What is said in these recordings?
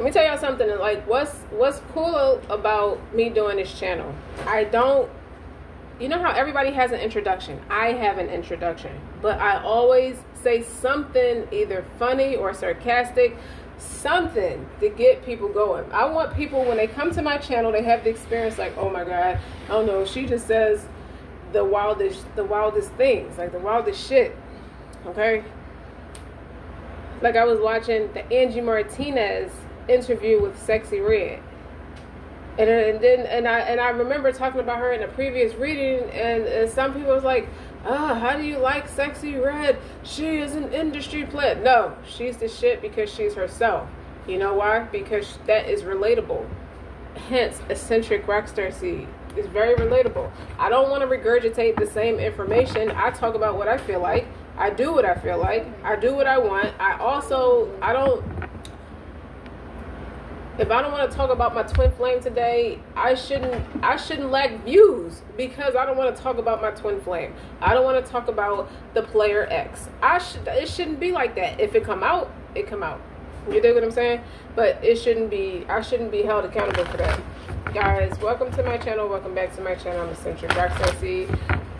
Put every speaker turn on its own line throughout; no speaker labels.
Let me tell y'all something. Like, what's cool about me doing this channel? I don't, you know how everybody has an introduction? I have an introduction, but I always say something either funny or sarcastic, something to get people going. I want people, when they come to my channel, they have the experience like, oh my God, I don't know, she just says the wildest things, like the wildest shit. Okay? Like, I was watching the Angie Martinez interview with Sexy Red, and I remember talking about her in a previous reading, and some people was like, how do you like Sexy Red? She is an industry plant. No, she's the shit because she's herself. You know why? Because that is relatable. Hence, eccentric RockStar'Seed is very relatable. I don't want to regurgitate the same information. I talk about what I feel like. I do what I feel like. I do what I want. If I don't want to talk about my twin flame today, I shouldn't lack views because I don't want to talk about my twin flame. I don't want to talk about the player X. It shouldn't be like that. If it come out, it come out. You dig what I'm saying? But I shouldn't be held accountable for that. Guys, welcome to my channel. Welcome back to my channel. I'm eccentric RockStar'Seed,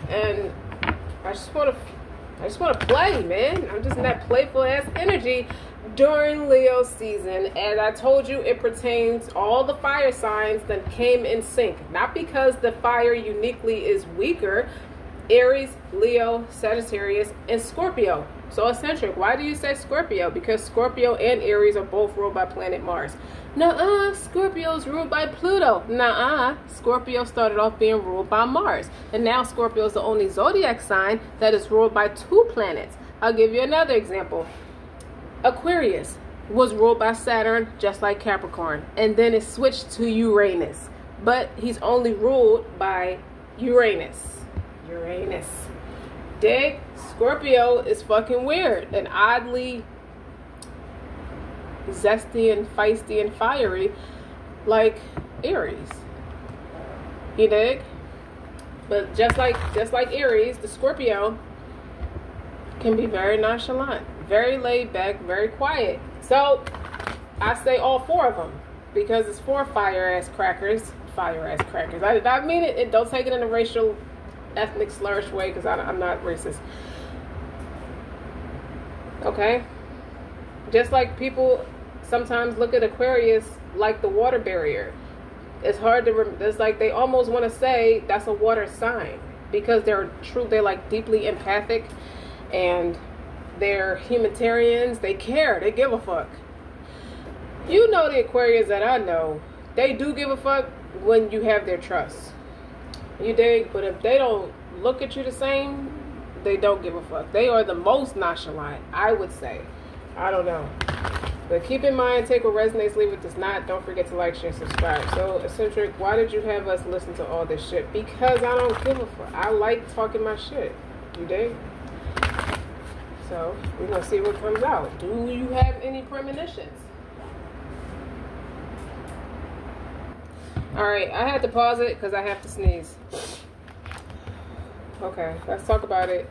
and I just want to play, man. I'm just in that playful ass energy during Leo season, and I told you it pertains all the fire signs that came in sync. Not because the fire uniquely is weaker. Aries, Leo, Sagittarius, and Scorpio. So eccentric, why do you say Scorpio? Because Scorpio and Aries are both ruled by planet Mars. Nuh-uh, Scorpio's ruled by Pluto. Nuh-uh, Scorpio started off being ruled by Mars, and now Scorpio is the only zodiac sign that is ruled by 2 planets. I'll give you another example. Aquarius was ruled by Saturn, just like Capricorn, and then it switched to Uranus, but he's only ruled by Uranus. Dig? Scorpio is fucking weird and oddly zesty and feisty and fiery like Aries. You dig? But just like Aries, the Scorpio can be very nonchalant, very laid back, very quiet. So I say all 4 of them because it's 4 fire ass crackers. I mean it. Don't take it in a racial, ethnic slurish way because I'm not racist. Okay? Just like people sometimes look at Aquarius like the water barrier. It's hard to it's like they almost want to say that's a water sign because they're like deeply empathic, and they're humanitarians. They care. They give a fuck. You know, the Aquarians that I know, they do give a fuck when you have their trust. You dig? But if they don't look at you the same, they don't give a fuck. They are the most nonchalant, I would say. I don't know. But keep in mind, take what resonates, leave what does not. Don't forget to like, share, subscribe. So, eccentric, why did you have us listen to all this shit? Because I don't give a fuck. I like talking my shit. You dig? So, we're going to see what comes out. Do you have any premonitions? Alright, I had to pause it because I have to sneeze. Okay, let's talk about it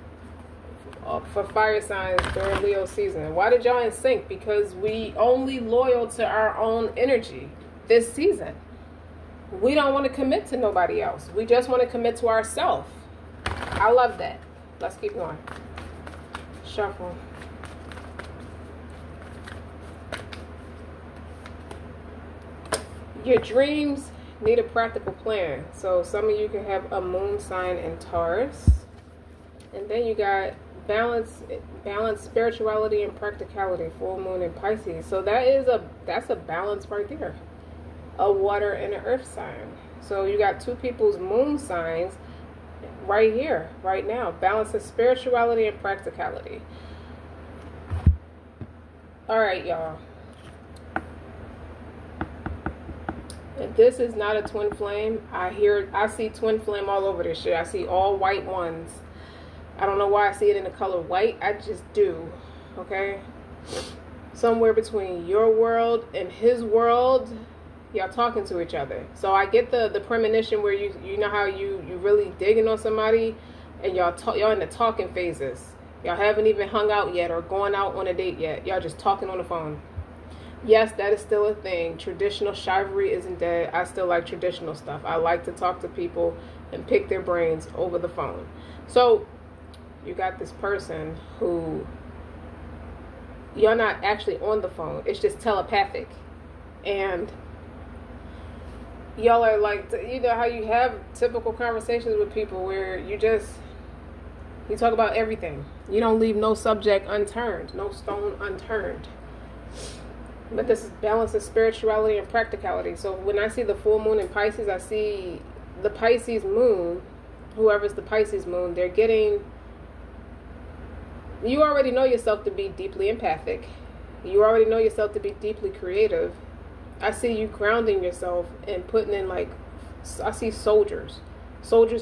for fire signs during Leo season. Why did y'all in sync? Because we only loyal to our own energy this season. We don't want to commit to nobody else. We just want to commit to ourselves. I love that. Let's keep going. Shuffle. Your dreams need a practical plan. So some of you can have a moon sign in Taurus. And then you got balance, spirituality and practicality, full moon in Pisces. So that's a balance right there. A water and an earth sign. So you got 2 people's moon signs right here, right now. Balance of spirituality and practicality. All right, y'all. If this is not a twin flame, I see twin flame all over this shit. I see all white ones. I don't know why I see it in the color white. I just do. Okay? Somewhere between your world and his world, y'all talking to each other. So I get the premonition where you know how you really digging on somebody and y'all in the talking phases. Y'all haven't even hung out yet or going out on a date yet. Y'all just talking on the phone. Yes, that is still a thing. Traditional chivalry isn't dead. I still like traditional stuff. I like to talk to people and pick their brains over the phone. So you got this person who you're not actually on the phone. It's just telepathic. And y'all are like, you know how you have typical conversations with people where you talk about everything. You don't leave no subject unturned, no stone unturned. But this is balance of spirituality and practicality. So when I see the full moon in Pisces, I see the Pisces moon, whoever's the Pisces moon, they're getting, you already know yourself to be deeply empathic. You already know yourself to be deeply creative. I see you grounding yourself and putting in, like, I see soldiers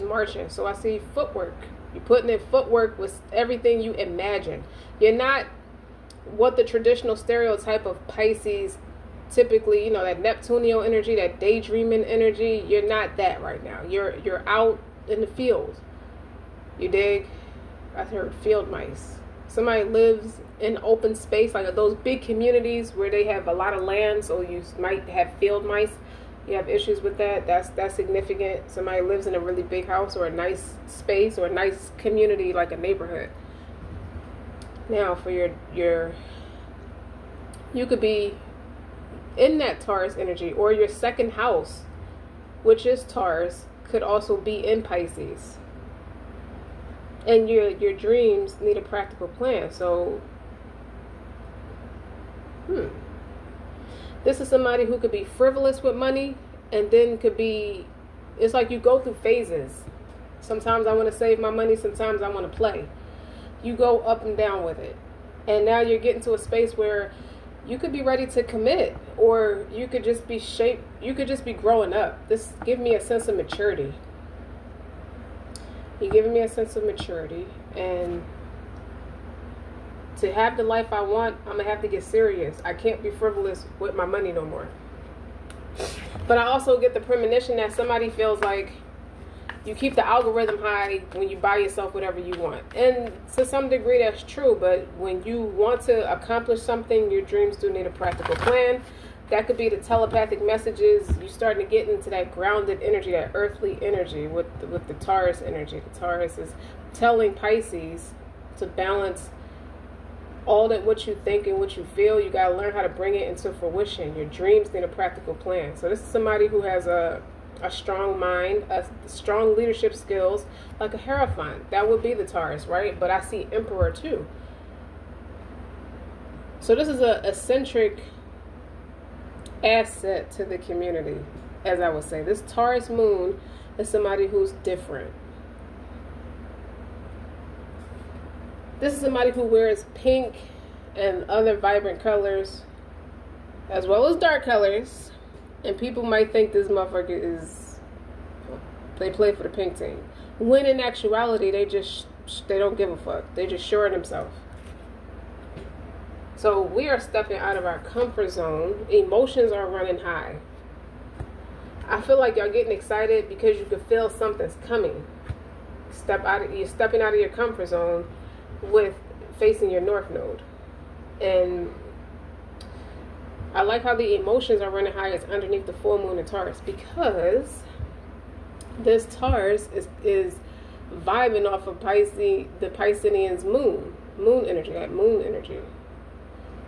marching. So I see footwork. You're putting in footwork with everything you imagine. You're not what the traditional stereotype of Pisces typically, you know, that Neptunian energy, that daydreaming energy. You're not that right now. You're out in the field. You dig? I heard field mice. Somebody lives in open space, like those big communities where they have a lot of land, so you might have field mice. You have issues with that. That's significant. Somebody lives in a really big house or a nice space or a nice community, like a neighborhood. Now for you could be in that Taurus energy, or your second house, which is Taurus, could also be in Pisces. And your dreams need a practical plan. So this is somebody who could be frivolous with money, and then could be, it's like you go through phases. Sometimes I want to save my money, sometimes I want to play. You go up and down with it. And now you're getting to a space where you could be ready to commit, or you could just be you could just be growing up. This give me a sense of maturity. You're giving me a sense of maturity, and to have the life I want, I'm gonna have to get serious. I can't be frivolous with my money no more. But I also get the premonition that somebody feels like you keep the algorithm high when you buy yourself whatever you want. And to some degree that's true, but when you want to accomplish something, your dreams do need a practical plan. That could be the telepathic messages. You're starting to get into that grounded energy, that earthly energy with the Taurus energy. The Taurus is telling Pisces to balance all that what you think and what you feel. You got to learn how to bring it into fruition. Your dreams need a practical plan. So this is somebody who has a strong mind, strong leadership skills, like a Hierophant. That would be the Taurus, right? But I see Emperor too. So this is a eccentric asset to the community, as I would say. This Taurus moon is somebody who's different. This is somebody who wears pink and other vibrant colors, as well as dark colors. And people might think this motherfucker is, they play for the pink team. When in actuality, they don't give a fuck. They just sure themselves. So we are stepping out of our comfort zone. Emotions are running high. I feel like y'all getting excited because you can feel something's coming. You're stepping out of your comfort zone with facing your North Node. And I like how the emotions are running high. It's underneath the full moon in Taurus, because this Taurus is vibing off of the Piscean's moon energy, that moon energy,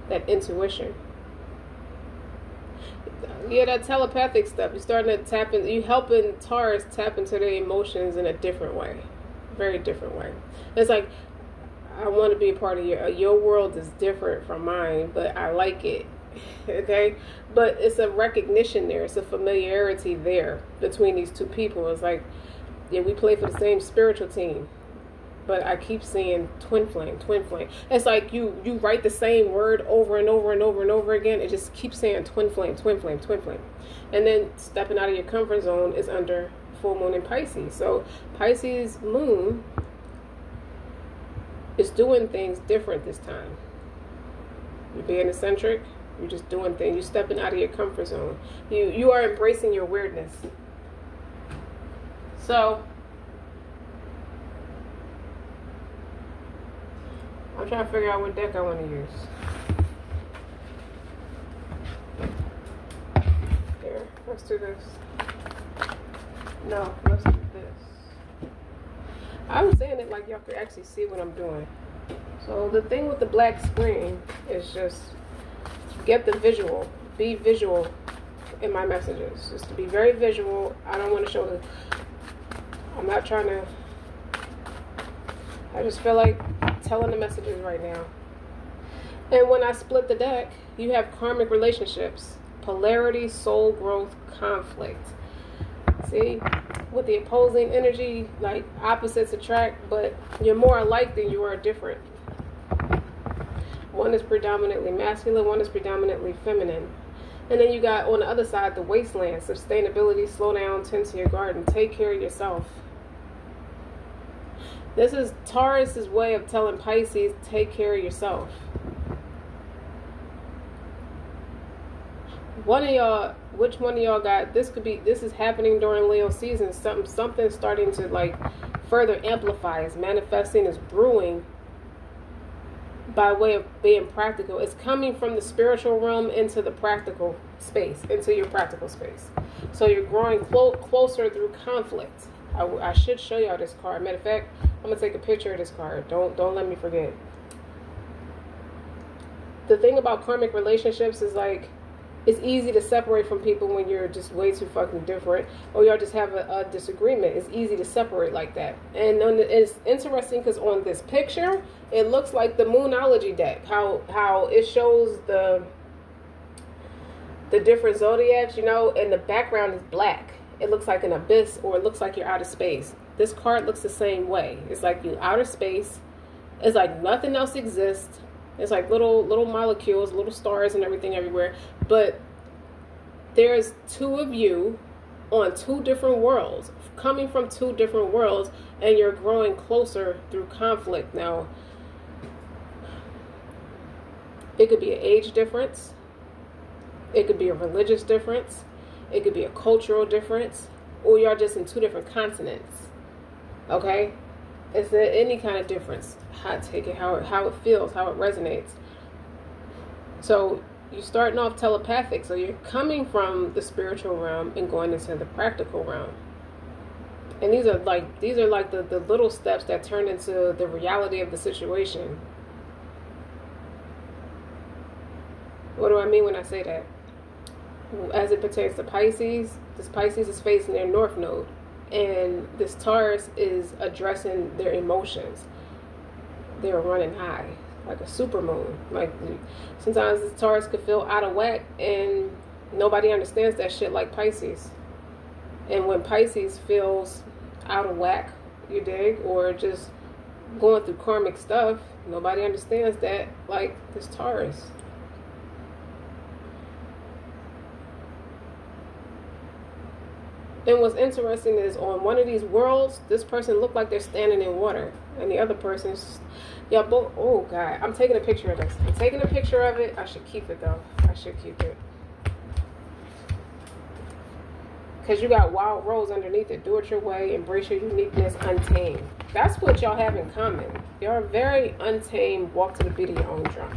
that intuition. Yeah, that telepathic stuff. You're starting to tap in. You helping Taurus tap into their emotions in a different way, very different way. It's like, I want to be a part of your world is different from mine, but I like it. Okay, but it's a recognition there. It's a familiarity there between these two people. It's like, yeah, we play for the same spiritual team, but I keep seeing twin flame, twin flame. It's like you write the same word over and over and over and over again. It just keeps saying twin flame, twin flame, twin flame. And then stepping out of your comfort zone is under full moon in Pisces. So Pisces moon is doing things different this time. You're being eccentric. You're just doing things. You're stepping out of your comfort zone. You are embracing your weirdness. So I'm trying to figure out what deck I want to use. Let's do this. No, let's do this. I'm saying it like y'all could actually see what I'm doing. So the thing with the black screen is just get the visual. Be visual in my messages. Just to be very visual. I don't want to show the... I'm not trying to... I just feel like telling the messages right now. And when I split the deck, you have karmic relationships, polarity, soul growth, conflict. See, with the opposing energy, like opposites attract, but you're more alike than you are different. One is predominantly masculine, one is predominantly feminine. And then you got on the other side the wasteland, sustainability, slow down, tend to your garden, take care of yourself. This is Taurus's way of telling Pisces, take care of yourself. One of y'all, which one of y'all got, this is happening during Leo season. Something's starting to like further amplify. It's manifesting, it's brewing by way of being practical. It's coming from the spiritual realm into the practical space, into your practical space. So you're growing closer through conflict. I should show y'all this card. Matter of fact, I'm gonna take a picture of this card. Don't let me forget. The thing about karmic relationships is like, it's easy to separate from people when you're just way too fucking different, or y'all just have a disagreement. It's easy to separate like that. And it's interesting because on this picture, it looks like the Moonology deck. How it shows the different zodiacs, you know, and the background is black. It looks like an abyss, or it looks like you're out of space. This card looks the same way. It's like you outer space. It's like nothing else exists. It's like little molecules, little stars and everything everywhere. But there's two of you on two different worlds, coming from two different worlds, and you're growing closer through conflict. Now, it could be an age difference. It could be a religious difference. It could be a cultural difference. Or you're just in two different continents. Okay? It's any kind of difference. How to take it, how it feels, how it resonates. So you're starting off telepathic. So you're coming from the spiritual realm and going into the practical realm. And these are like the little steps that turn into the reality of the situation. What do I mean when I say that? As it pertains to Pisces, this Pisces is facing their north node. And this Taurus is addressing their emotions. They're running high, like a supermoon. Like, sometimes this Taurus could feel out of whack, and nobody understands that shit like Pisces. And when Pisces feels out of whack, you dig, or just going through karmic stuff, nobody understands that like this Taurus. And what's interesting is on one of these worlds, this person looked like they're standing in water. And the other person's, yeah, both, oh God, I'm taking a picture of this. I'm taking a picture of it. I should keep it though. I should keep it. Because you got wild rose underneath it. Do it your way. Embrace your uniqueness. Untamed. That's what y'all have in common. You're very untamed. Walk to the beat of your own drum.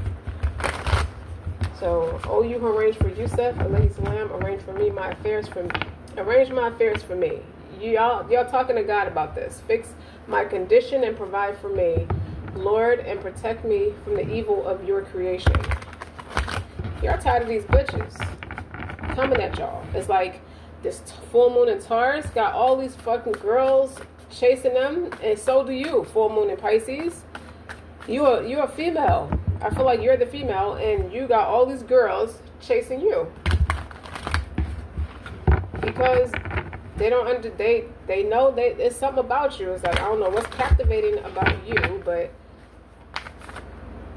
So, oh, you arrange for Yusuf, Alayhi Salam, arrange for me, my affairs for me. Arrange my affairs for me. Y'all talking to God about this. Fix my condition and provide for me, Lord, and protect me from the evil of your creation. Y'all tired of these bitches coming at y'all. It's like this full moon in Taurus got all these fucking girls chasing them, and so do you, full moon in Pisces. You're a female. I feel like you're the female, and you got all these girls chasing you. Because they don't they know that it's something about you. It's like, I don't know what's captivating about you, but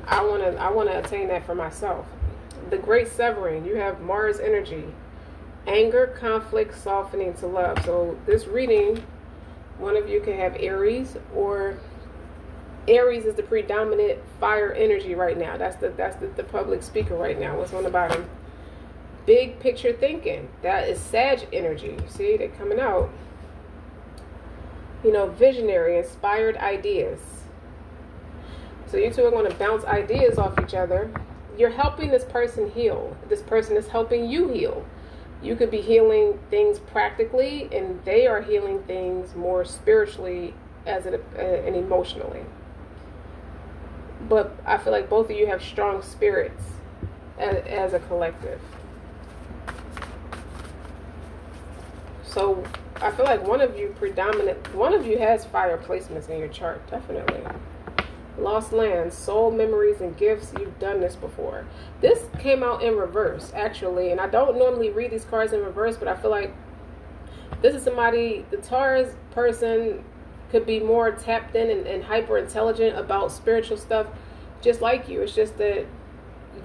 I wanna attain that for myself. The great severing, you have Mars energy, anger, conflict, softening to love. So this reading, one of you can have Aries, or Aries is the predominant fire energy right now. That's the public speaker right now. What's on the bottom? Big picture thinking. That is Sag energy. See, they're coming out. You know, visionary, inspired ideas. So you two are going to bounce ideas off each other. You're helping this person heal. This person is helping you heal. You could be healing things practically, and they are healing things more spiritually and emotionally. But I feel like both of you have strong spirits as a collective. So I feel like one of you has fire placements in your chart, definitely. Lost lands, soul memories, and gifts. You've done this before. This came out in reverse, actually, and I don't normally read these cards in reverse, but I feel like this is somebody, the Taurus person could be more tapped in and hyper intelligent about spiritual stuff, just like you. It's just that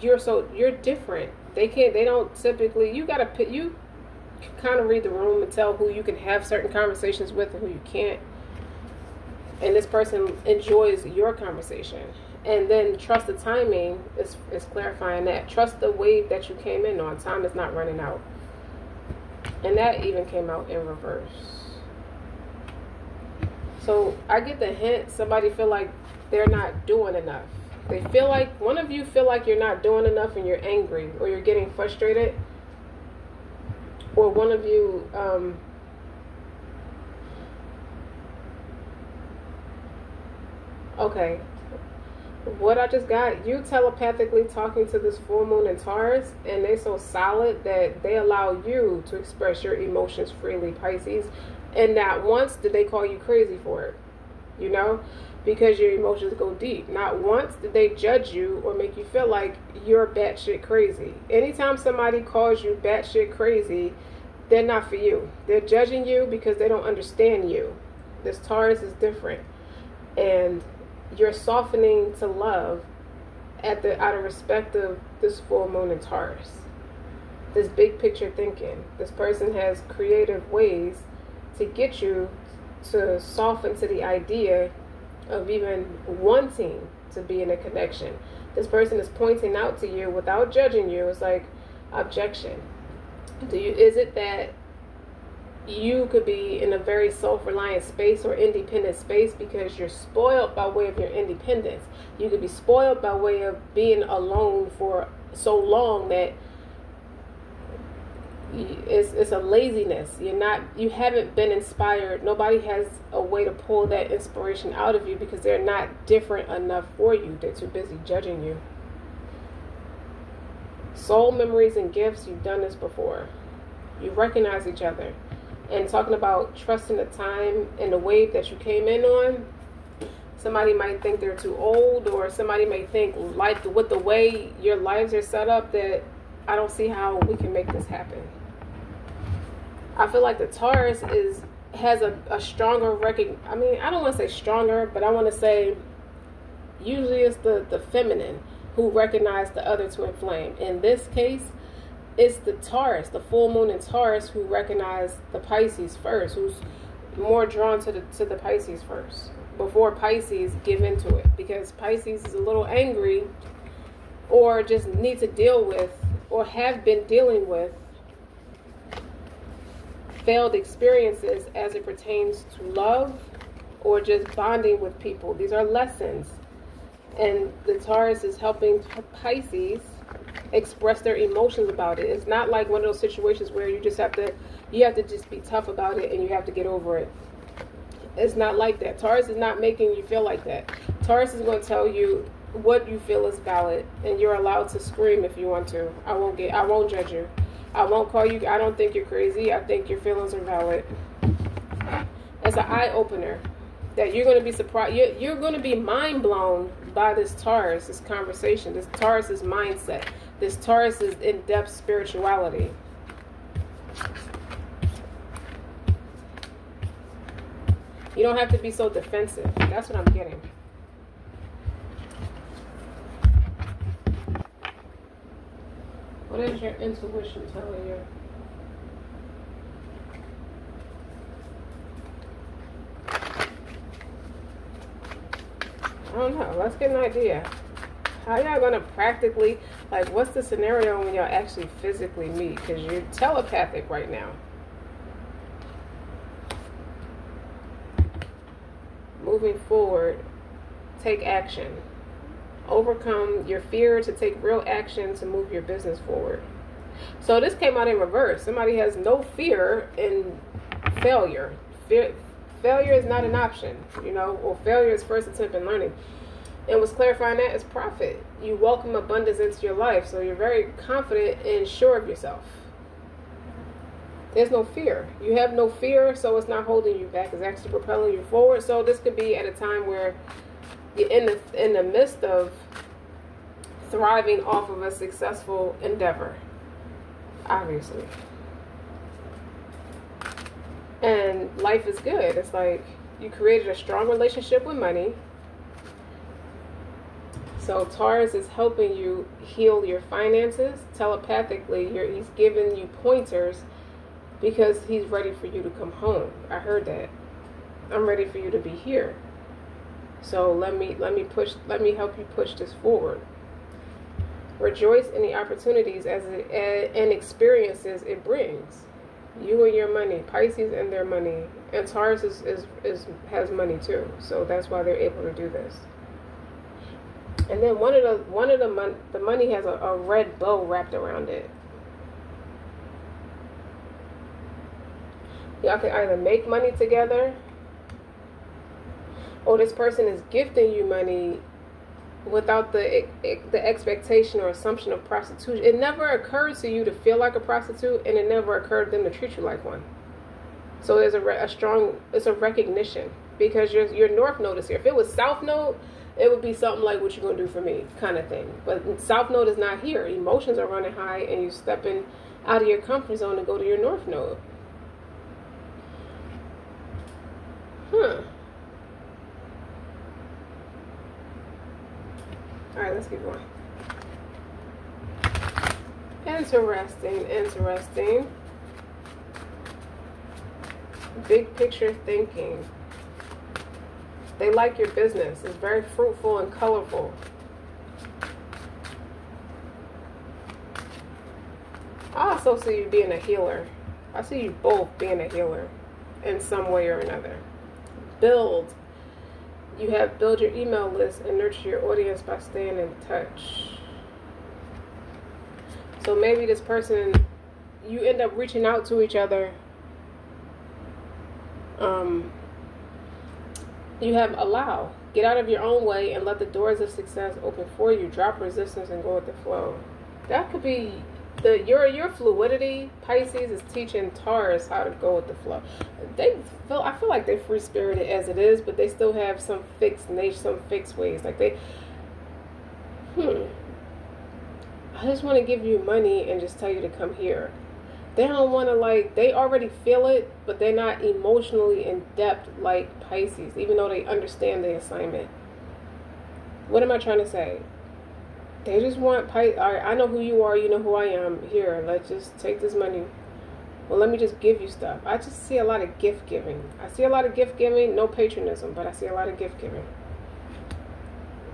you're different. They don't typically, you kind of read the room and tell who you can have certain conversations with and who you can't. And this person enjoys your conversation. And then trust the timing is clarifying that. Trust the wave that you came in on. Time is not running out. And that even came out in reverse. So I get the hint, somebody feel like they're not doing enough. They feel like, one of you feel like you're not doing enough and you're angry or you're getting frustrated. Or one of you, okay, what I just got, you telepathically talking to this full moon in Taurus, and they so solid that they allow you to express your emotions freely, Pisces. And not once did they call you crazy for it, you know, because your emotions go deep. Not once did they judge you or make you feel like you're batshit crazy. Anytime somebody calls you batshit crazy, they're not for you. They're judging you because they don't understand you. This Taurus is different. And you're softening to love out of respect of this full moon in Taurus. This big picture thinking. This person has creative ways to get you to soften to the idea of even wanting to be in a connection. This person is pointing out to you without judging you. It's like objection. Is it that you could be in a very self-reliant space or independent space because you're spoiled by way of your independence? You could be spoiled by way of being alone for so long that it's a laziness. You haven't been inspired. Nobody has a way to pull that inspiration out of you because they're not different enough for you. They're too busy judging you. Soul memories and gifts. You've done this before. You recognize each other. And talking about trusting the time and the wave that you came in on, somebody might think they're too old, or somebody may think, like, with the way your lives are set up, that I don't see how we can make this happen. I feel like the Taurus has a stronger I mean, I don't want to say stronger, but I want to say usually it's the feminine who recognize the other twin flame. In this case, it's the Taurus, the full moon in Taurus, who recognize the Pisces first, who's more drawn to the Pisces first before Pisces give into it, because Pisces is a little angry or just need to deal with or have been dealing with failed experiences as it pertains to love or just bonding with people. These are lessons, and the Taurus is helping Pisces express their emotions about it. It's not like one of those situations where you have to just be tough about it and you have to get over it. It's not like that. Taurus is not making you feel like that. Taurus is going to tell you what you feel is valid, and you're allowed to scream if you want to. I won't judge you. I won't call you. I don't think you're crazy. I think your feelings are valid. It's an eye opener that you're going to be surprised. You're going to be mind blown by this Taurus, this conversation, this Taurus's mindset, this Taurus's in-depth spirituality. You don't have to be so defensive. That's what I'm getting. What is your intuition telling you? I don't know. Let's get an idea. How y'all going to practically, like, what's the scenario when y'all actually physically meet? Because you're telepathic right now. Moving forward, take action. Overcome your fear to take real action to move your business forward. So this came out in reverse. Somebody has no fear in failure. Failure is not an option, you know, or failure is first attempt in learning. And what's clarifying that is profit. You welcome abundance into your life, so you're very confident and sure of yourself. There's no fear. You have no fear, so it's not holding you back. It's actually propelling you forward. So this could be at a time where you're in the midst of thriving off of a successful endeavor, obviously. And life is good. It's like you created a strong relationship with money. So Taurus is helping you heal your finances telepathically. He's giving you pointers because he's ready for you to come home. I heard that. I'm ready for you to be here. So let me help you push this forward. Rejoice in the opportunities and experiences it brings. You and your money, Pisces and their money, and Taurus has money too. So that's why they're able to do this. And then the money has a red bow wrapped around it. Y'all can either make money together, or this person is gifting you money without the expectation or assumption of prostitution. It never occurred to you to feel like a prostitute, and it never occurred to them to treat you like one. So there's it's a recognition, because your north node is here. If it was south node, it would be something like, what you gonna do for me kind of thing. But south node is not here. Emotions are running high, and you're stepping out of your comfort zone to go to your north node. Alright, let's keep going. Interesting. Big picture thinking. They like your business. It's very fruitful and colorful. I also see you being a healer. I see you both being a healer in some way or another. Build your email list and nurture your audience by staying in touch. So maybe this person, you end up reaching out to each other. You have allow. Get out of your own way and let the doors of success open for you. Drop resistance and go with the flow. That could be your fluidity. Pisces is teaching Taurus how to go with the flow. I feel like they're free spirited as it is, but they still have some fixed nature, some fixed ways. Like I just want to give you money and just tell you to come here. They don't want to, they already feel it, but they're not emotionally in depth like Pisces, even though they understand the assignment. What am I trying to say? They just want, all right, I know who you are, you know who I am. Here, let's just take this money. Well, let me just give you stuff. I just see a lot of gift giving. I see a lot of gift giving, no patronism, but I see a lot of gift giving.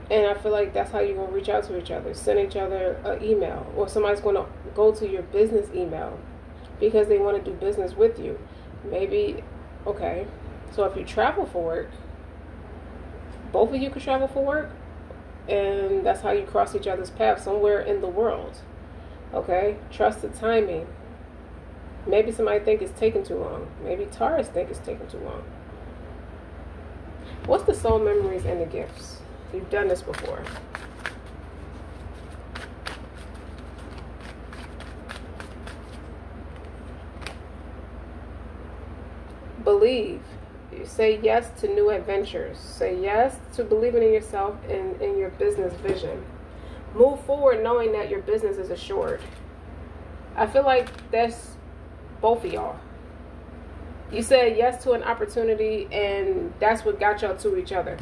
And I feel like that's how you're going to reach out to each other. Send each other an email. Or somebody's going to go to your business email because they want to do business with you. Maybe, okay. So if you travel for work, both of you could travel for work. And that's how you cross each other's path somewhere in the world. Okay? Trust the timing. Maybe somebody think it's taking too long. Maybe Taurus think it's taking too long. What's the soul memories and the gifts? You've done this before. Believe. You say yes to new adventures. Say yes to believing in yourself and in your business vision. Move forward knowing that your business is assured. I feel like that's both of y'all. You said yes to an opportunity, and that's what got y'all to each other.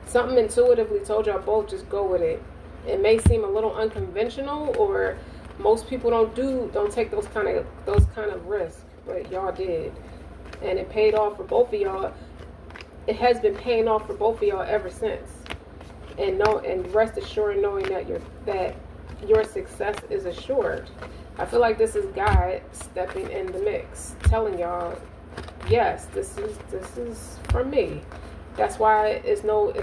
Something intuitively told y'all both just go with it. It may seem a little unconventional, or most people don't take those kind of risks, but y'all did. And it paid off for both of y'all. It has been paying off for both of y'all ever since. And rest assured knowing that your success is assured. I feel like this is God stepping in the mix, telling y'all, yes, this is for me. That's why it's no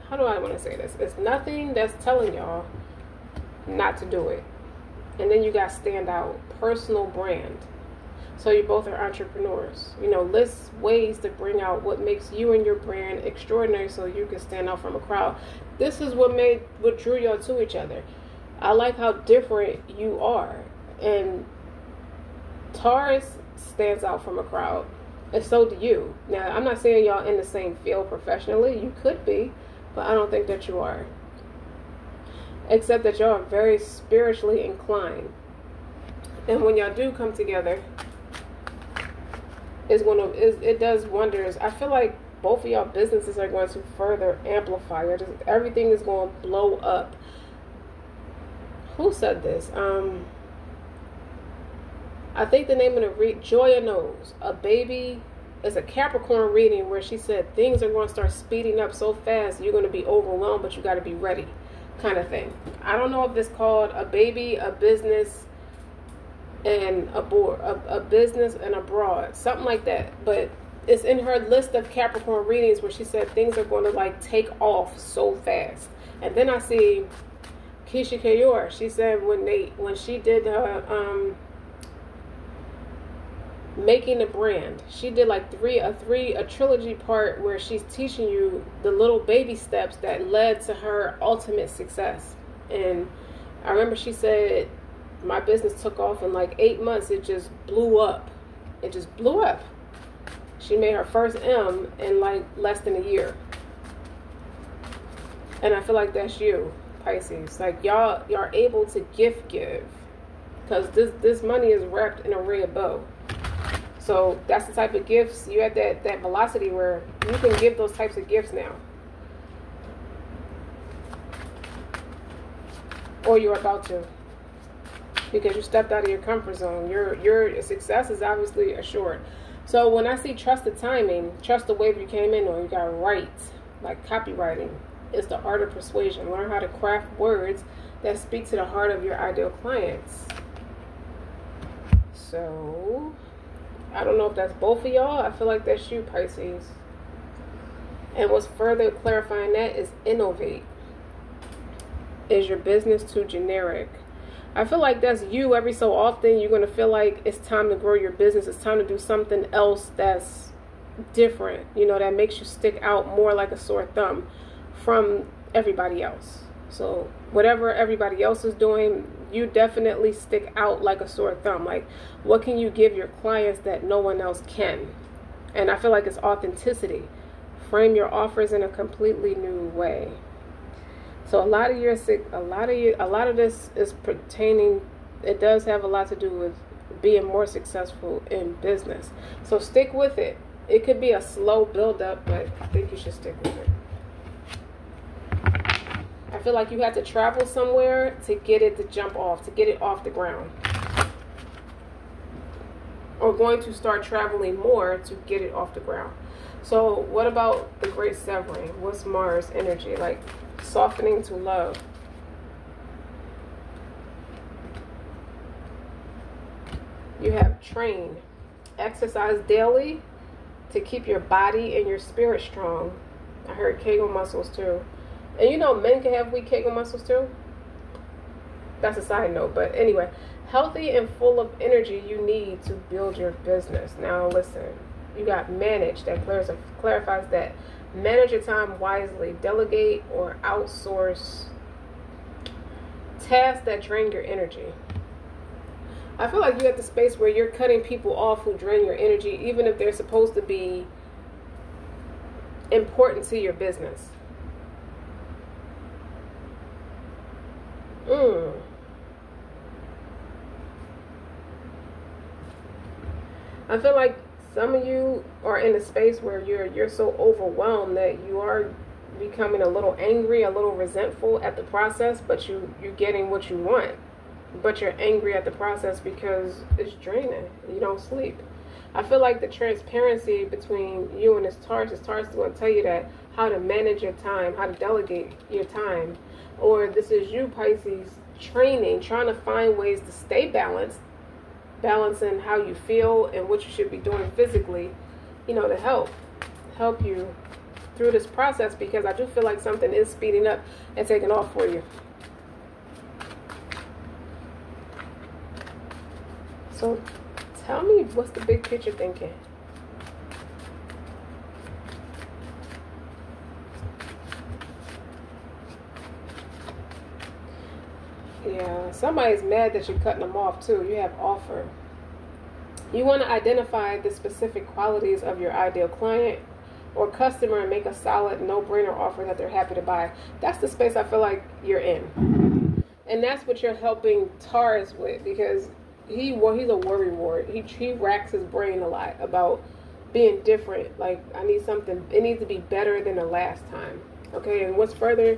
hold do I want to say this? It's nothing that's telling y'all not to do it. And then you got stand out, personal brand. So you both are entrepreneurs. You know, list ways to bring out what makes you and your brand extraordinary so you can stand out from a crowd. This is what drew y'all to each other. I like how different you are. And Taurus stands out from a crowd. And so do you. Now, I'm not saying y'all in the same field professionally. You could be, but I don't think that you are. Except that y'all are very spiritually inclined. And when y'all do come together, it does wonders. I feel like both of y'all businesses are going to further amplify. Everything is going to blow up. Who said this? I think the name of the read, Joya knows. A baby is a Capricorn reading where she said things are going to start speeding up so fast you're going to be overwhelmed, but you got to be ready, kind of thing. I don't know if it's called a baby, a business, and a business and abroad, something like that. But it's in her list of Capricorn readings where she said things are going to like take off so fast. And then I see Keisha Kayor. She said when she did her making a brand, she did like a trilogy part where she's teaching you the little baby steps that led to her ultimate success. And I remember she said, my business took off in like 8 months. It just blew up. It just blew up. She made her first M in like less than a year. And I feel like that's you, Pisces. Like y'all are able to give, because this money is wrapped in a red bow. So that's the type of gifts you at that velocity where you can give those types of gifts now, or you're about to, because you stepped out of your comfort zone. Your success is obviously assured. So when I see trust the timing, trust the wave you came in on, you got write, like copywriting. It's the art of persuasion. Learn how to craft words that speak to the heart of your ideal clients. So I don't know if that's both of y'all. I feel like that's you, Pisces. And what's further clarifying that is innovate. Is your business too generic? I feel like that's you. Every so often you're going to feel like it's time to grow your business. It's time to do something else that's different, you know, that makes you stick out more like a sore thumb from everybody else. So whatever everybody else is doing, you definitely stick out like a sore thumb. Like, what can you give your clients that no one else can? And I feel like it's authenticity. Frame your offers in a completely new way. So a lot of this is pertaining. It does have a lot to do with being more successful in business. So stick with it. It could be a slow build up, but I think you should stick with it. I feel like you have to travel somewhere to get it to jump off, to get it off the ground. Or going to start traveling more to get it off the ground. So what about the great severing? What's Mars energy? Like softening to love. You have train. Exercise daily to keep your body and your spirit strong. I heard Kegel muscles too. And you know, men can have weak Kegel muscles too. That's a side note. But anyway, healthy and full of energy you need to build your business. Now listen, you got manage. That clarifies that. Manage your time wisely. Delegate or outsource tasks that drain your energy. I feel like you're at the space where you're cutting people off who drain your energy, even if they're supposed to be important to your business. I feel like some of you are in a space where you're so overwhelmed that you are becoming a little angry, a little resentful at the process, but you're getting what you want. But you're angry at the process because it's draining. You don't sleep. I feel like the transparency between you and this Taurus is going to tell you that how to manage your time, how to delegate your time. Or this is you, Pisces, training, trying to find ways to stay balanced, balancing how you feel and what you should be doing physically, you know, to help you through this process, because I do feel like something is speeding up and taking off for you. So tell me, what's the big picture thinking? Yeah, somebody's mad that you're cutting them off too. You have offer. You want to identify the specific qualities of your ideal client or customer and make a solid no-brainer offer that they're happy to buy. That's the space I feel like you're in. And that's what you're helping Taurus with, because he's a worry ward. He racks his brain a lot about being different. Like, I need something, it needs to be better than the last time. Okay, and what's further,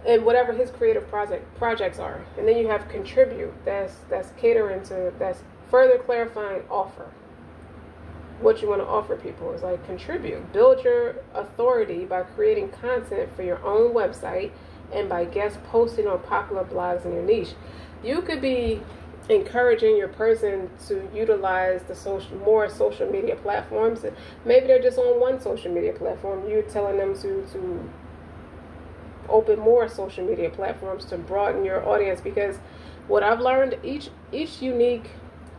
and whatever his creative projects are. And then you have contribute. That's catering to, that's further clarifying offer. What you want to offer people is like contribute. Build your authority by creating content for your own website and by guest posting on popular blogs in your niche. You could be encouraging your person to utilize more social media platforms. Maybe they're just on one social media platform. You're telling them to open more social media platforms to broaden your audience, because what I've learned, each unique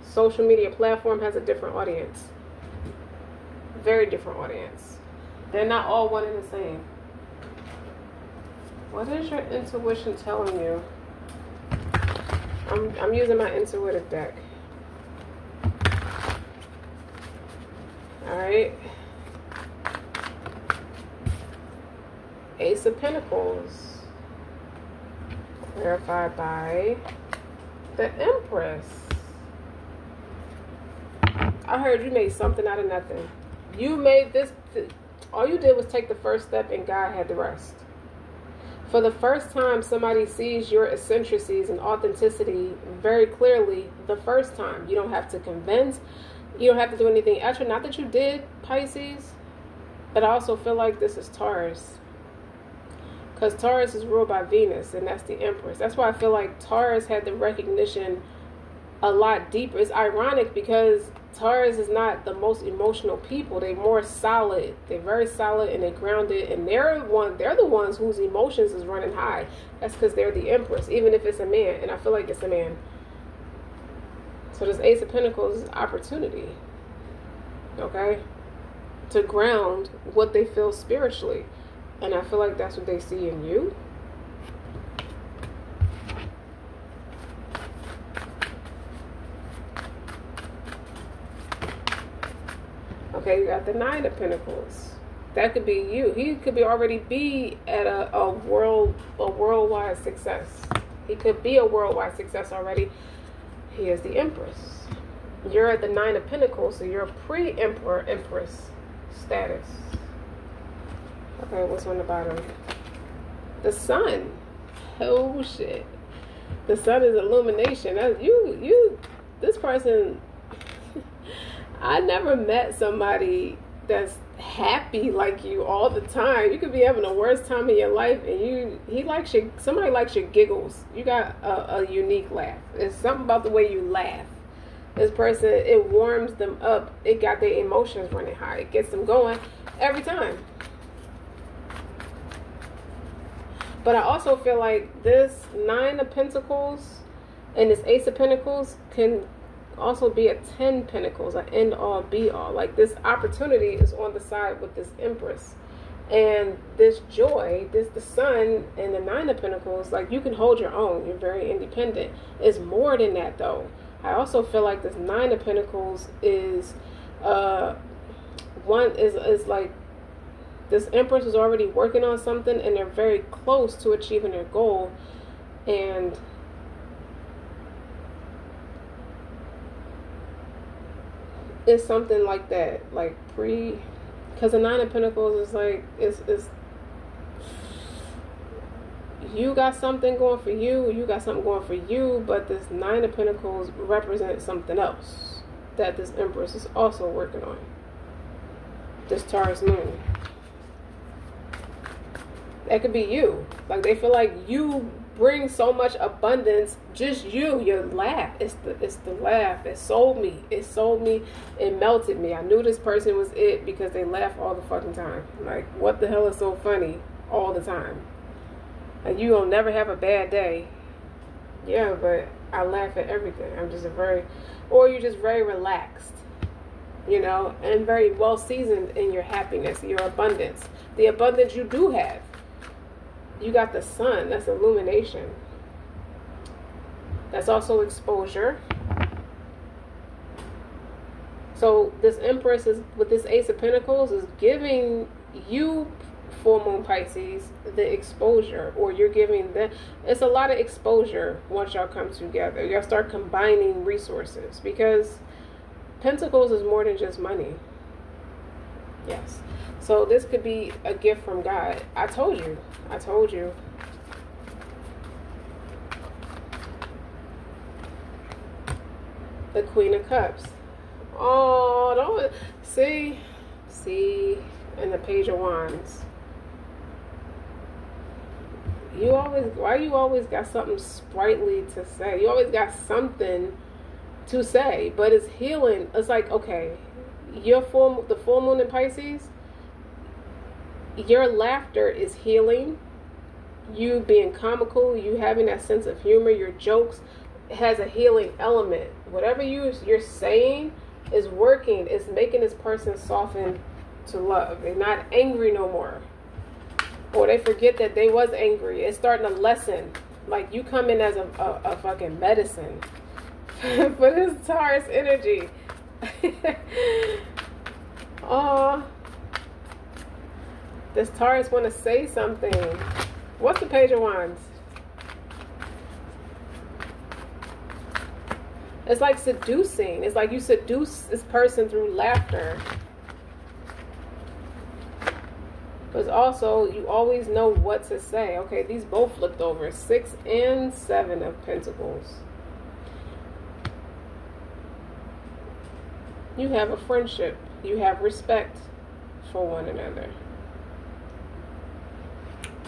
social media platform has a different audience. Very different audience. They're not all one and the same. What is your intuition telling you? I'm using my intuitive deck. Alright. Ace of Pentacles. Clarified by the Empress. I heard you made something out of nothing. You made this, all you did was take the first step and God had the rest. For the first time, somebody sees your eccentricities and authenticity very clearly the first time. You don't have to convince. You don't have to do anything extra. Not that you did, Pisces, but I also feel like this is Taurus. Because Taurus is ruled by Venus, and that's the Empress. That's why I feel like Taurus had the recognition a lot deeper. It's ironic because Taurus is not the most emotional people. They're more solid. They're very solid and they're grounded, and they're the ones whose emotions is running high. That's because they're the Empress, even if it's a man, and I feel like it's a man. So this Ace of Pentacles is opportunity, okay, to ground what they feel spiritually, and I feel like that's what they see in you. Okay, you got the Nine of Pentacles. That could be you. He could already be at a worldwide success. He could be a worldwide success already. He is the Empress. You're at the Nine of Pentacles, so you're pre-Emperor, Empress status. Okay, what's on the bottom? The Sun. Oh shit. The Sun is illumination. That's you. This person. I never met somebody that's happy like you all the time. You could be having the worst time of your life, and somebody likes your giggles. You got a unique laugh. It's something about the way you laugh. This person, it warms them up. It got their emotions running high. It gets them going every time. But I also feel like this Nine of Pentacles and this Ace of Pentacles can also be a 10 Pentacles, an end all be all. Like, this opportunity is on the side with this Empress, and this joy, the Sun and the Nine of Pentacles, like, you can hold your own. You're very independent. It's more than that though. I also feel like this Nine of Pentacles is is like this Empress is already working on something, and they're very close to achieving their goal. And it's something like that, like because the Nine of Pentacles is like, it's you got something going for you got something going for you, but this Nine of Pentacles represents something else that this Empress is also working on. This Taurus moon. That could be you. Like, they feel like you bring so much abundance. Just your laugh. It's the laugh. It sold me. It melted me. I knew this person was it because they laugh all the fucking time. Like, what the hell is so funny all the time? Like, you will never have a bad day. Yeah, but I laugh at everything. I'm just or you're just very relaxed, you know, and very well seasoned in your happiness, your abundance. The abundance you do have. You got the sun. That's illumination. That's also exposure. So this Empress is with this Ace of Pentacles is giving you, full moon Pisces, the exposure, or you're giving them. It's a lot of exposure once y'all come together. Y'all start combining resources, because Pentacles is more than just money. Yes. So this could be a gift from God. I told you. The Queen of Cups. Oh, don't see, and the Page of Wands. Why you always got something sprightly to say? You always got something to say, but it's healing. It's like, okay, the full moon in Pisces, your laughter is healing. You being comical, you having that sense of humor, your jokes has a healing element. Whatever you're saying is working. It's making this person soften to love. They're not angry no more. Or they forget that they was angry. It's starting to lessen. Like, you come in as a fucking medicine. For this Taurus energy. Oh, this Taurus want to say something. What's the Page of Wands? It's like seducing. It's like you seduce this person through laughter. But also, you always know what to say. Okay, these both flipped over. 6 and 7 of Pentacles. You have a friendship. You have respect for one another.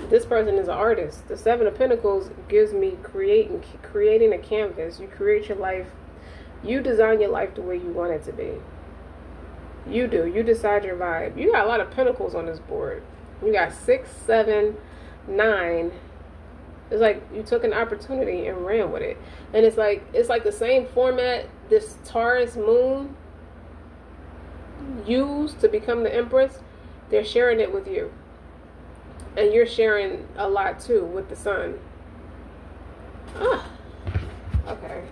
This person is an artist. The 7 of Pentacles gives me creating a canvas. You create your life. You design your life the way you want it to be. You do. You decide your vibe. You got a lot of pentacles on this board. You got 6, 7, 9. It's like you took an opportunity and ran with it. And it's like the same format this Taurus moon used to become the Empress. They're sharing it with you. And you're sharing a lot too with the sun. Ah, okay.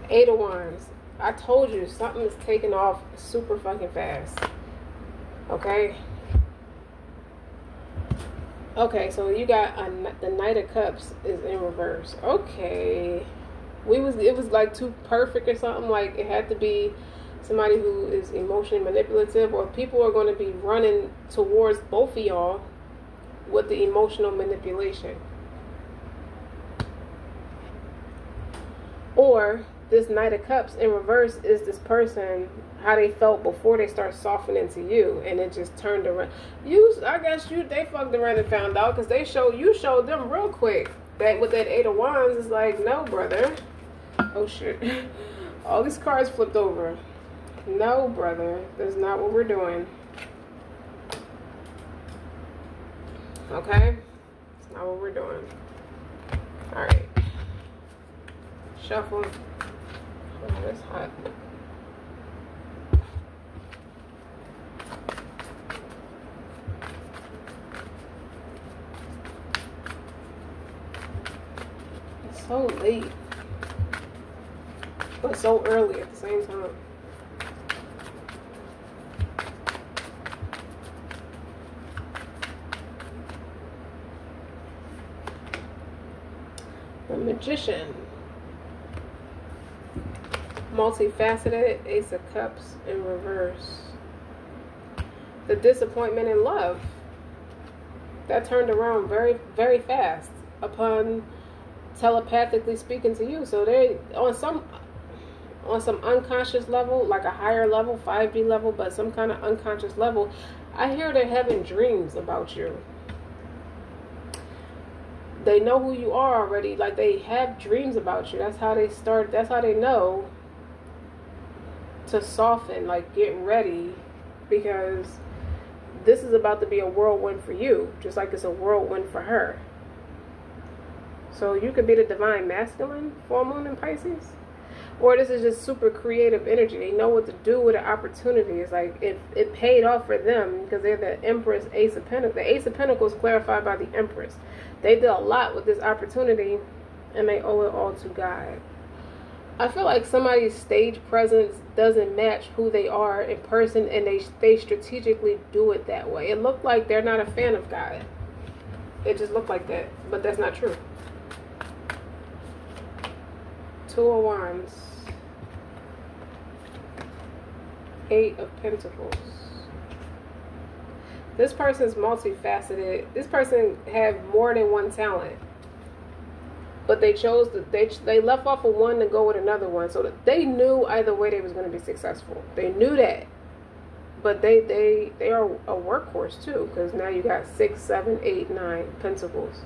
8 of Wands. I told you something is taking off super fucking fast. Okay. Okay, so you got the Knight of Cups is in reverse. Okay. It was like too perfect or something. Like, it had to be somebody who is emotionally manipulative, or people are going to be running towards both of y'all with the emotional manipulation. Or this Knight of Cups in reverse is this person, how they felt before they start softening to you, and it just turned around. They fucked around and found out, because you showed them real quick that with that 8 of Wands, it's like, no, brother. Oh shit. All these cards flipped over. No, brother, that's not what we're doing. Okay? That's not what we're doing. Alright. Shuffle. Oh, that's hot. It's so late. But so early at the same time. The Magician. Multifaceted, Ace of Cups in reverse. The disappointment in love. That turned around very, very fast upon telepathically speaking to you. So they on some unconscious level, like a higher level, 5D level, but some kind of unconscious level, I hear they're having dreams about you. they know who you are already. Like, they have dreams about you. That's how they start. That's how they know to soften. Like, get ready, because this is about to be a whirlwind for you, just like it's a whirlwind for her. So you could be the divine masculine, full moon in Pisces. Or this is just super creative energy. They know what to do with an opportunity. It's like it paid off for them because they're the Empress, Ace of Pentacles. The Ace of Pentacles clarified by the Empress. They did a lot with this opportunity, and they owe it all to God. I feel like somebody's stage presence doesn't match who they are in person, and they strategically do it that way. It looked like they're not a fan of God. It just looked like that, but that's not true. Two of Wands. Eight of Pentacles. This person's multifaceted. This person have more than one talent, but they chose to, they left off of one to go with another one, so that they knew either way they was going to be successful. They knew that, but they are a workhorse too, because now you got 6, 7, 8, 9 Pentacles.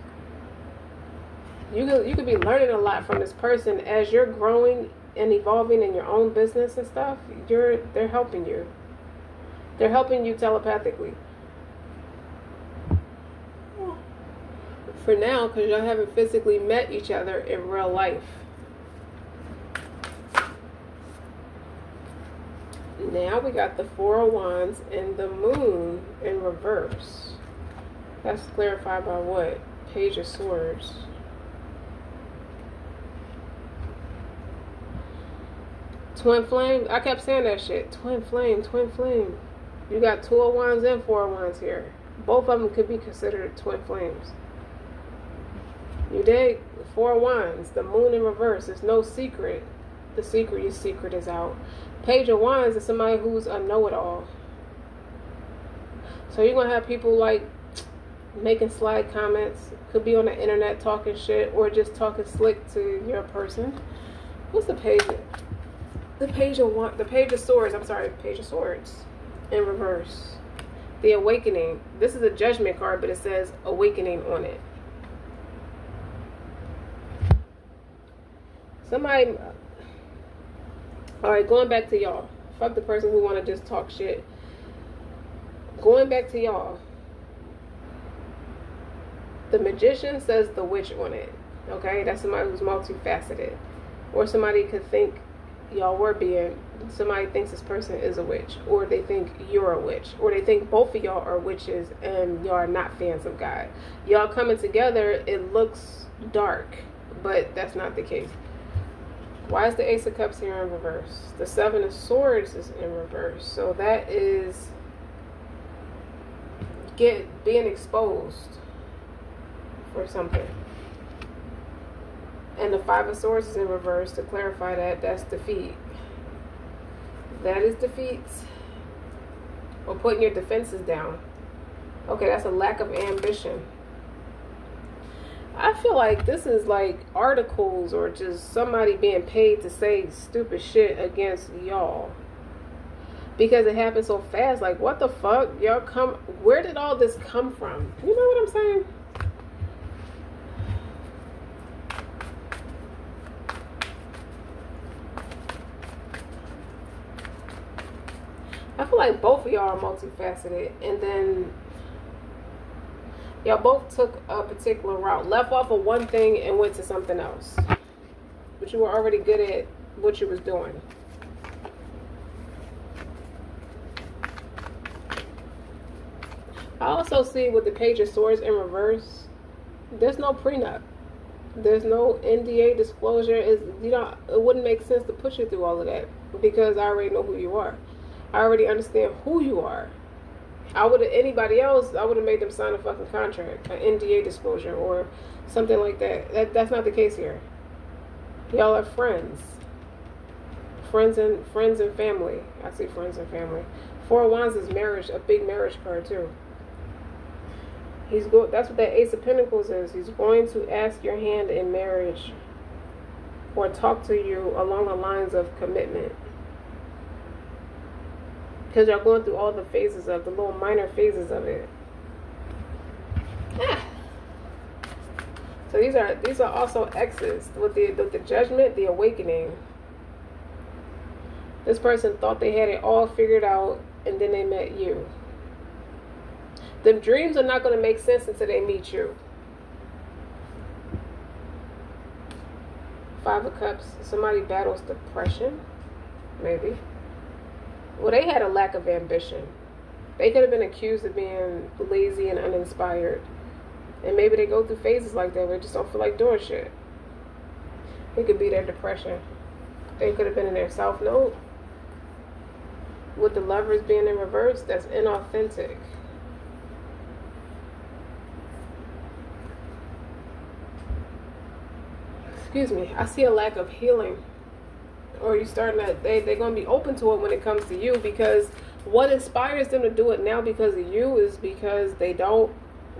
You could be learning a lot from this person as you're growing and evolving in your own business and stuff. They're helping you. They're helping you telepathically. For now, because y'all haven't physically met each other in real life. Now we got the Four of Wands and the Moon in reverse. That's clarified by what? Page of Swords. Twin flame. I kept saying that shit. Twin flame, twin flame. You got Two of Wands and Four of Wands here. Both of them could be considered twin flames. You dig? Four of Wands, the Moon in reverse. There's no secret. The secret is out. Page of Wands is somebody who's a know-it-all. So you're going to have people like making slide comments. Could be on the internet talking shit or just talking slick to your person. What's the page? The Page of Swords. I'm sorry, Page of Swords in reverse. The Awakening. This is a Judgment card, but it says Awakening on it. Somebody, all right, going back to y'all. Fuck the person who want to just talk shit. Going back to y'all. The Magician says the Witch on it. Okay, that's somebody who's multifaceted. Or somebody could think y'all were being, somebody thinks this person is a witch. Or they think you're a witch. Or they think both of y'all are witches and y'all are not fans of God. Y'all coming together, it looks dark, but that's not the case. Why is the Ace of Cups here in reverse? The Seven of Swords is in reverse. So that is being exposed for something. And the Five of Swords is in reverse. To clarify that, that's defeat. That is defeat. Or putting your defenses down. Okay, that's a lack of ambition. I feel like this is like articles or just somebody being paid to say stupid shit against y'all. Because it happened so fast. Like, what the fuck? Y'all where did all this come from? You know what I'm saying? I feel like both of y'all are multifaceted, and then y'all both took a particular route, left off of one thing and went to something else, but you were already good at what you was doing. I also see with the Page of Swords in reverse, there's no prenup. There's no NDA disclosure. It wouldn't make sense to put you through all of that because I already know who you are. I already understand who you are. Anybody else, I would have made them sign a fucking contract, an NDA disclosure or something like that. That's not the case here. Y'all are friends. Friends and family. I see friends and family. Four of Wands is marriage, a big marriage card too. That's what that Ace of Pentacles is. He's going to ask your hand in marriage or talk to you along the lines of commitment. Because y'all going through all the phases of the little minor phases of it. So these are also X's with the judgment, the awakening. This person thought they had it all figured out, and then they met you. Them dreams are not going to make sense until they meet you. Five of Cups. Somebody battles depression. Maybe. Well, they had a lack of ambition. They could have been accused of being lazy and uninspired. And maybe they go through phases like that where they just don't feel like doing shit. It could be their depression. They could have been in their self-note. With the Lovers being in reverse, that's inauthentic. Excuse me. I see a lack of healing. Or you starting to, they're going to be open to it when it comes to you, because what inspires them to do it now because of you is because they don't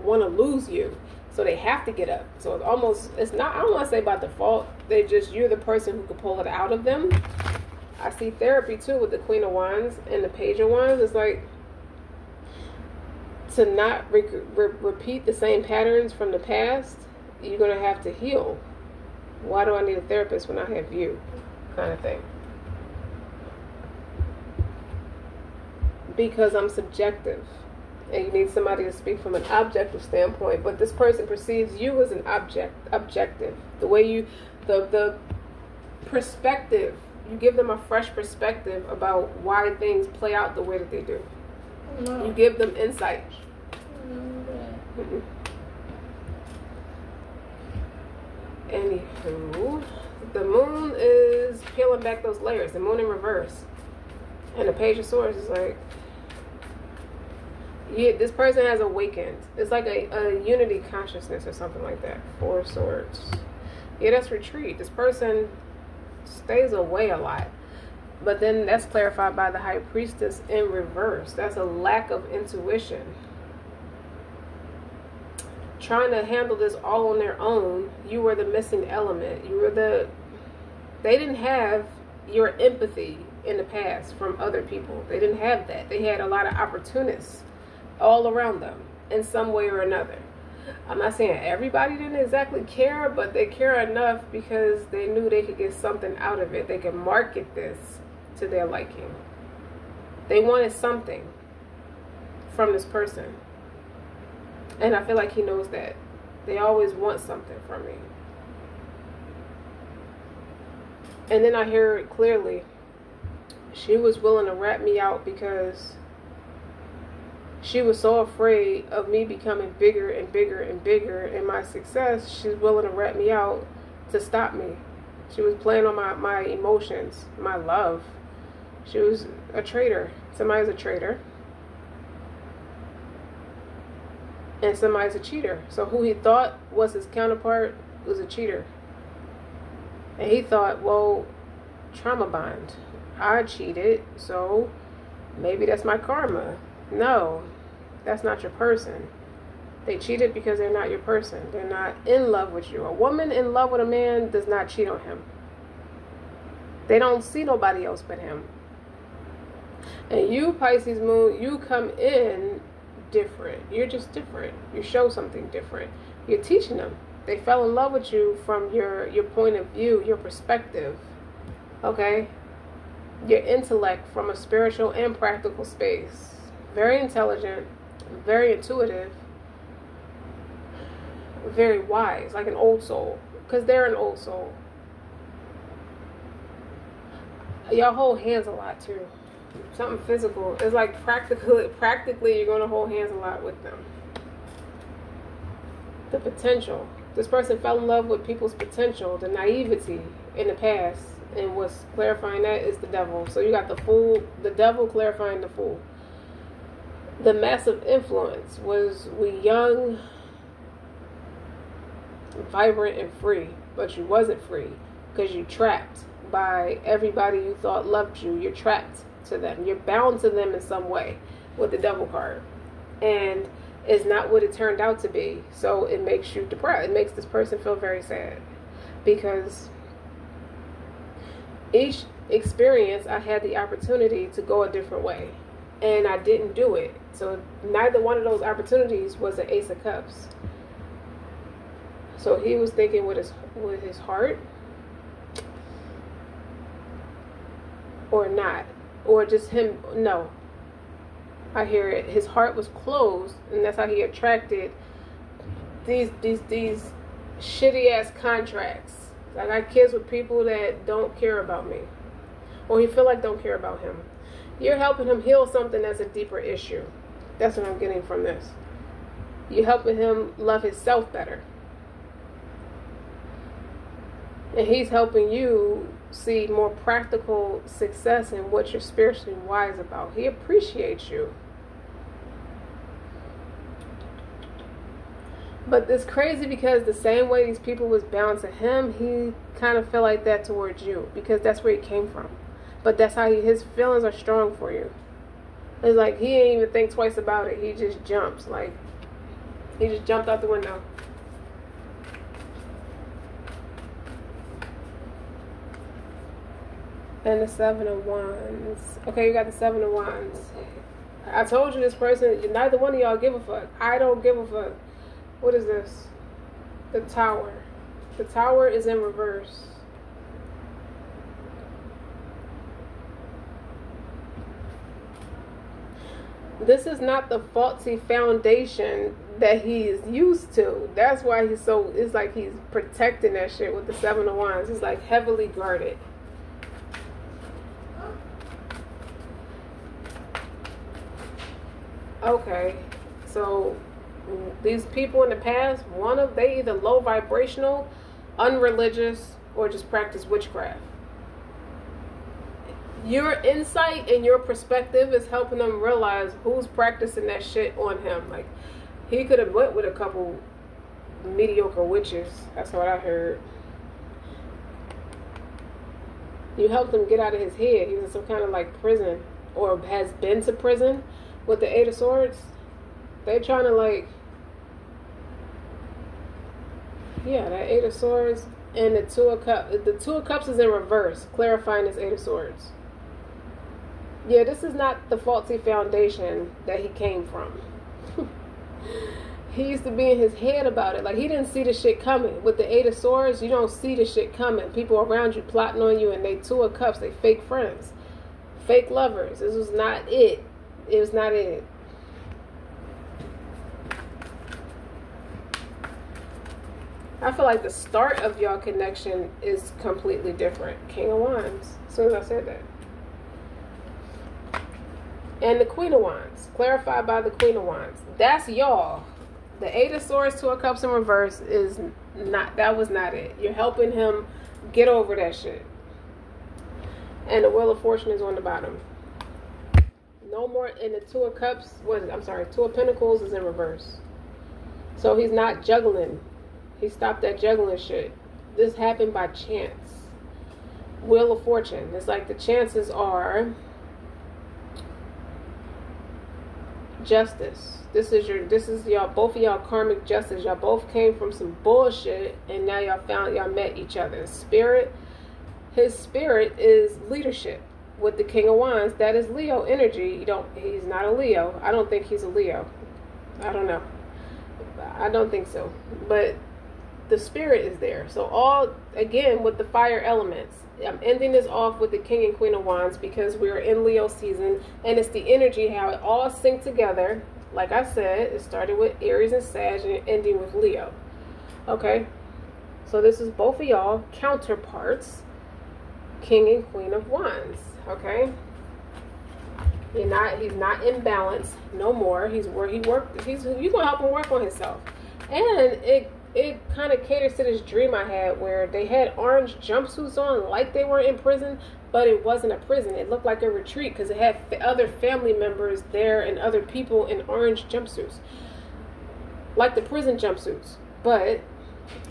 want to lose you. So they have to get up. So it's almost, it's not, I don't want to say by default. They just, you're the person who can pull it out of them. I see therapy too with the Queen of Wands and the Page of Wands. It's like to not repeat the same patterns from the past. You're going to have to heal. Why do I need a therapist when I have you? Kind of thing. Because I'm subjective. And you need somebody to speak from an objective standpoint. But this person perceives you as an objective. The way you, the perspective, you give them a fresh perspective about why things play out the way that they do. No. You give them insight. Anywho, the moon is peeling back those layers. The moon in reverse. And the Page of Swords is like, yeah, this person has awakened. It's like a unity consciousness or something like that. Four of Swords. Yeah, that's retreat. This person stays away a lot. But then that's clarified by the High Priestess in reverse. That's a lack of intuition. Trying to handle this all on their own. You were the missing element. You were they didn't have your empathy in the past from other people. They didn't have that. They had a lot of opportunists all around them in some way or another. I'm not saying everybody didn't exactly care, but they care enough because they knew they could get something out of it. They could market this to their liking. They wanted something from this person. And I feel like he knows that. They always want something from me. And then I hear it clearly. She was willing to rat me out because she was so afraid of me becoming bigger and bigger and bigger and my success. She's willing to rat me out to stop me. She was playing on my emotions, my love. She was a traitor. Somebody's a traitor. And somebody's a cheater. So who he thought was his counterpart was a cheater. And he thought, well, trauma bond. I cheated, so maybe that's my karma. No, that's not your person. They cheated because they're not your person. They're not in love with you. A woman in love with a man does not cheat on him. They don't see nobody else but him. And you, Pisces moon, you come in different. You're just different. You show something different. You're teaching them. They fell in love with you from your point of view, your perspective. Okay? Your intellect from a spiritual and practical space. Very intelligent, very intuitive, very wise, like an old soul. Because they're an old soul. Y'all hold hands a lot too. Something physical. It's like practically you're going to hold hands a lot with them. The potential. This person fell in love with people's potential, the naivety in the past. And what's clarifying that is the devil. So you got the fool, the devil clarifying the fool. The massive influence was we young, vibrant, and free. But you wasn't free because you trapped by everybody you thought loved you. You're trapped to them. You're bound to them in some way with the devil card. And it's not what it turned out to be. So it makes you depressed. It makes this person feel very sad. Because each experience, I had the opportunity to go a different way. And I didn't do it. So neither one of those opportunities was an Ace of Cups. So he was thinking with his heart, or not, or just him. No, I hear it. His heart was closed, and that's how he attracted these shitty ass contracts. I got kids with people that don't care about me, or he feel like don't care about him. You're helping him heal something that's a deeper issue. That's what I'm getting from this. You're helping him love himself better. And he's helping you see more practical success in what you're spiritually wise about. He appreciates you. But it's crazy because the same way these people was bound to him, he kind of felt like that towards you. Because that's where he came from. But that's how his feelings are strong for you. It's like he ain't even think twice about it. He just jumps. Like, he just jumped out the window. And the 7 of Wands. Okay, you got the 7 of Wands. I told you this person, neither one of y'all give a fuck. I don't give a fuck. What is this? The Tower. The Tower is in reverse. This is not the faulty foundation that he is used to. That's why he's so, it's like he's protecting that shit with the 7 of Wands. He's like heavily guarded. Okay, so these people in the past, they either low vibrational, unreligious, or just practice witchcraft. Your insight and your perspective is helping them realize who's practicing that shit on him. Like, he could have went with a couple mediocre witches. That's what I heard. You helped him get out of his head. He was in some kind of like prison, or has been to prison. With the 8 of Swords, they're trying to like, yeah, that 8 of Swords and the 2 of Cups. The 2 of Cups is in reverse, clarifying this 8 of Swords. Yeah, this is not the faulty foundation that he came from. He used to be in his head about it. Like, he didn't see the shit coming. With the 8 of Swords, you don't see the shit coming. People around you plotting on you, and they 2 of Cups, they fake friends. Fake lovers. This was not it. It was not it. I feel like the start of y'all connection is completely different. King of Wands. As soon as I said that. And the Queen of Wands. Clarified by the Queen of Wands. That's y'all. The 8 of Swords, 2 of Cups in reverse is not, that was not it. You're helping him get over that shit. And the Wheel of Fortune is on the bottom. No more in the 2 of Cups. I'm sorry, 2 of Pentacles is in reverse. So he's not juggling. He stopped that juggling shit. This happened by chance. Wheel of Fortune. It's like the chances are justice. This is y'all, both of y'all karmic justice. Y'all both came from some bullshit, and now y'all met each other. Spirit, his spirit is leadership. With the King of Wands, that is Leo energy. He's not a Leo. I don't think he's a Leo. I don't know. I don't think so. But the spirit is there. So all, again, with the fire elements. I'm ending this off with the King and Queen of Wands because we're in Leo season, and it's the energy, how it all synced together. Like I said, it started with Aries and Sag, and ending with Leo. Okay? So this is both of y'all counterparts, King and Queen of Wands. Okay, he's not in balance no more. He's gonna help him work on himself. And it kind of caters to this dream I had where they had orange jumpsuits on like they were in prison, but it wasn't a prison. It looked like a retreat because it had other family members there and other people in orange jumpsuits, like the prison jumpsuits. But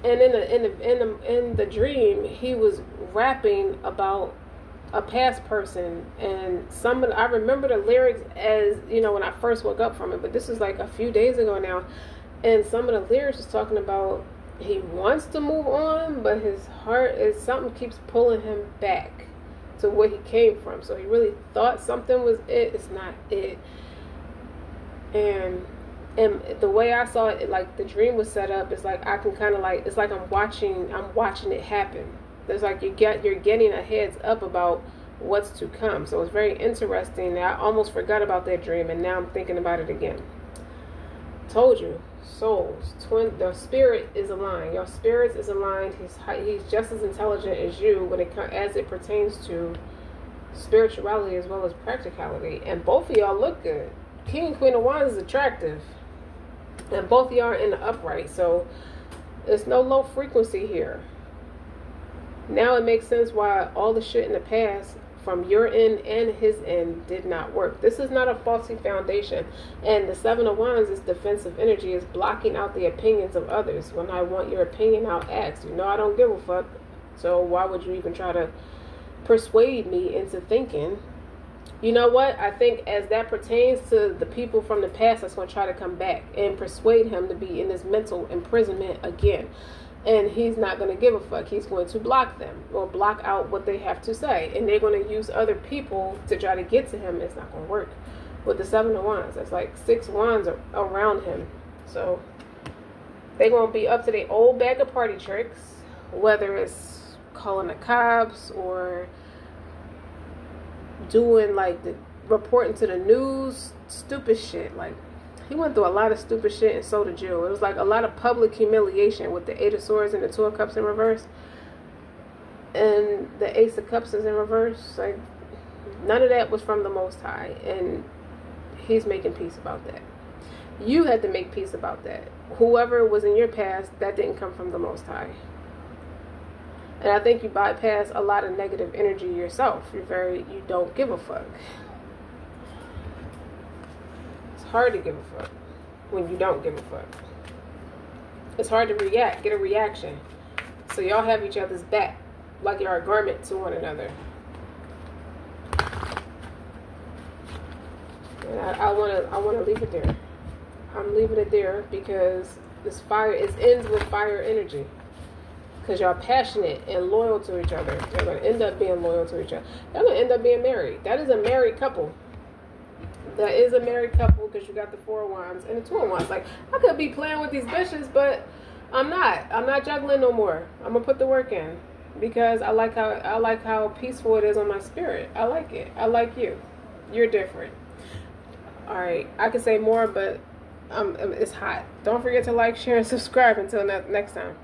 and in the dream, he was rapping about a past person, and I remember the lyrics as, when I first woke up from it, but this is like a few days ago now, and some of the lyrics was talking about he wants to move on, but his heart is, something keeps pulling him back to where he came from. So he really thought something was it. It's not it. And And the way I saw it, like the dream was set up, it's like I can kind of like, it's like I'm watching it happen. There's like you're getting a heads up about what's to come. So it's very interesting. I almost forgot about that dream, and now I'm thinking about it again. Told you, souls, the spirit is aligned. Your spirit is aligned. He's just as intelligent as you when as it pertains to spirituality as well as practicality. And both of y'all look good. King and Queen of Wands is attractive, and both of y'all are in the upright. So there's no low frequency here. Now it makes sense why all the shit in the past from your end and his end did not work. This is not a faulty foundation. And the Seven of Wands is defensive energy, is blocking out the opinions of others. When I want your opinion, I'll ask. You know I don't give a fuck. So why would you even try to persuade me into thinking? You know what? I think as that pertains to the people from the past that's going to try to come back and persuade him to be in this mental imprisonment again. And he's not going to give a fuck. He's going to block them or block out what they have to say. And they're going to use other people to try to get to him. It's not going to work. With the Seven of Wands, that's like 6 wands around him. So they're going to be up to their old bag of party tricks. Whether it's calling the cops or doing like the reporting to the news. Stupid shit. Like, he went through a lot of stupid shit, and so did you. It was like a lot of public humiliation with the 8 of Swords and the 2 of Cups in reverse. And the Ace of Cups is in reverse. Like, none of that was from the Most High. And he's making peace about that. You had to make peace about that. Whoever was in your past, that didn't come from the Most High. And I think you bypass a lot of negative energy yourself. You don't give a fuck. Hard to give a fuck when you don't give a fuck. It's hard to react, get a reaction. So y'all have each other's back like you're a garment to one another. And I wanna leave it there. I'm leaving it there because this fire ends with fire energy. Because y'all passionate and loyal to each other. You're gonna end up being loyal to each other. You're gonna end up being married. That is a married couple. That is a married couple because you got the 4 of Wands and the 2 of Wands. Like, I could be playing with these bitches, but I'm not juggling no more. I'm gonna put the work in because I like how peaceful it is on my spirit. I like it. I like you. You're different. All right, I could say more, but it's hot. Don't forget to like, share, and subscribe. Until next time.